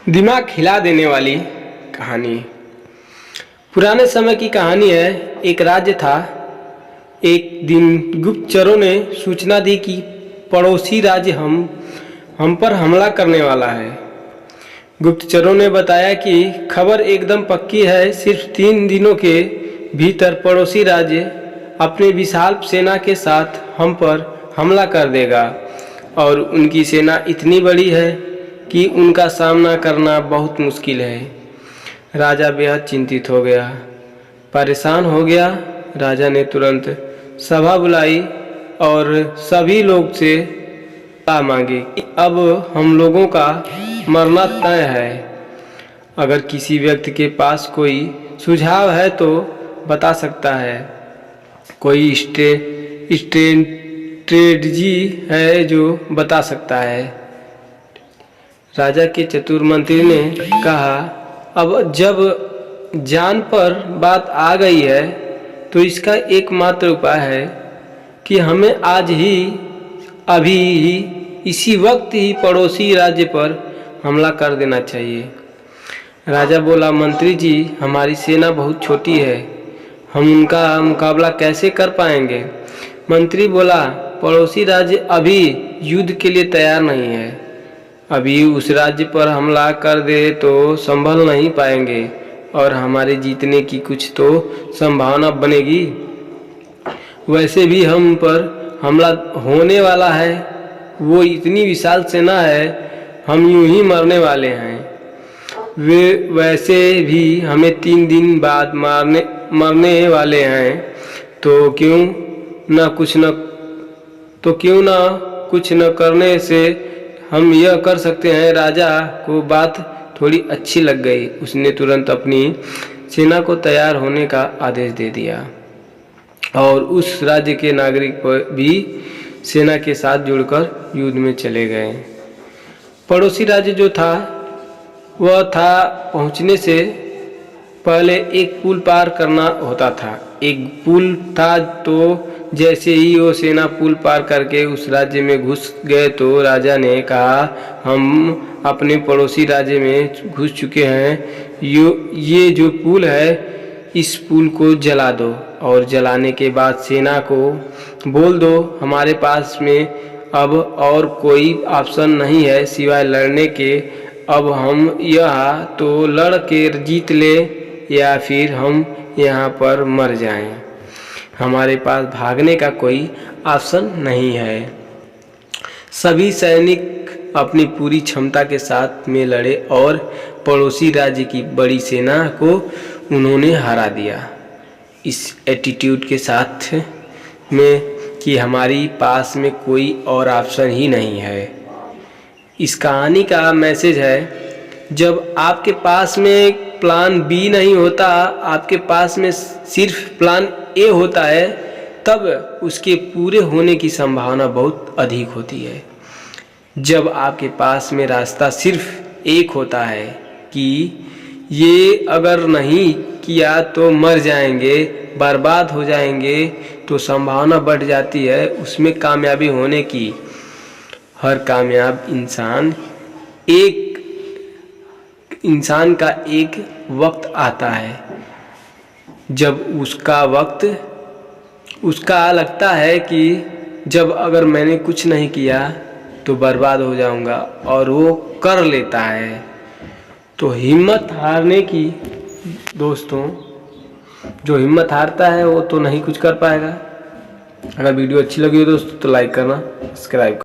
दिमाग हिला देने वाली कहानी। पुराने समय की कहानी है। एक राज्य था। एक दिन गुप्तचरों ने सूचना दी कि पड़ोसी राज्य हम पर हमला करने वाला है। गुप्तचरों ने बताया कि खबर एकदम पक्की है। सिर्फ 3 दिनों के भीतर पड़ोसी राज्य अपने विशाल सेना के साथ हम पर हमला कर देगा और उनकी सेना इतनी बड़ी है कि उनका सामना करना बहुत मुश्किल है। राजा बेहद चिंतित हो गया, परेशान हो गया। राजा ने तुरंत सभा बुलाई और सभी लोग से सलाह मांगी कि अब हम लोगों का मरना तय है। अगर किसी व्यक्ति के पास कोई सुझाव है तो बता सकता है। कोई स्ट्रेटजी है जो बता सकता है। राजा के चतुर मंत्री ने कहा, अब जब जान पर बात आ गई है तो इसका एकमात्र उपाय है कि हमें आज ही, अभी ही, इसी वक्त ही पड़ोसी राज्य पर हमला कर देना चाहिए। राजा बोला, मंत्री जी, हमारी सेना बहुत छोटी है, हम उनका मुकाबला कैसे कर पाएंगे? मंत्री बोला, पड़ोसी राज्य अभी युद्ध के लिए तैयार नहीं है। अभी उस राज्य पर हमला कर दे तो संभल नहीं पाएंगे और हमारे जीतने की कुछ तो संभावना बनेगी। वैसे भी हम पर हमला होने वाला है, वो इतनी विशाल सेना है, हम यूं ही मरने वाले हैं। वे वैसे भी हमें 3 दिन बाद मरने वाले हैं, तो क्यों ना कुछ न करने से हम यह कर सकते हैं। राजा को बात थोड़ी अच्छी लग गई। उसने तुरंत अपनी सेना को तैयार होने का आदेश दे दिया और उस राज्य के नागरिक भी सेना के साथ जुड़कर युद्ध में चले गए। पड़ोसी राज्य जो था वह था पहुंचने से पहले एक पुल पार करना होता था। एक पुल था, तो जैसे ही वो सेना पुल पार करके उस राज्य में घुस गए तो राजा ने कहा, हम अपने पड़ोसी राज्य में घुस चुके हैं। ये जो पुल है, इस पुल को जला दो और जलाने के बाद सेना को बोल दो, हमारे पास में अब और कोई ऑप्शन नहीं है सिवाय लड़ने के। अब हम यह तो लड़ के जीत ले या फिर हम यहाँ पर मर जाएं। हमारे पास भागने का कोई ऑप्शन नहीं है। सभी सैनिक अपनी पूरी क्षमता के साथ में लड़े और पड़ोसी राज्य की बड़ी सेना को उन्होंने हरा दिया। इस एटीट्यूड के साथ में कि हमारी पास में कोई और ऑप्शन ही नहीं है। इस कहानी का मैसेज है, जब आपके पास में प्लान बी नहीं होता, आपके पास में सिर्फ प्लान ए होता है, तब उसके पूरे होने की संभावना बहुत अधिक होती है। जब आपके पास में रास्ता सिर्फ एक होता है कि ये अगर नहीं किया तो मर जाएंगे, बर्बाद हो जाएंगे, तो संभावना बढ़ जाती है उसमें कामयाबी होने की। हर कामयाब इंसान का एक वक्त आता है जब उसका लगता है कि जब अगर मैंने कुछ नहीं किया तो बर्बाद हो जाऊंगा, और वो कर लेता है। तो हिम्मत हारने की, दोस्तों, जो हिम्मत हारता है वो तो नहीं कुछ कर पाएगा। अगर वीडियो अच्छी लगी हो दोस्तों तो लाइक करना, सब्सक्राइब करना।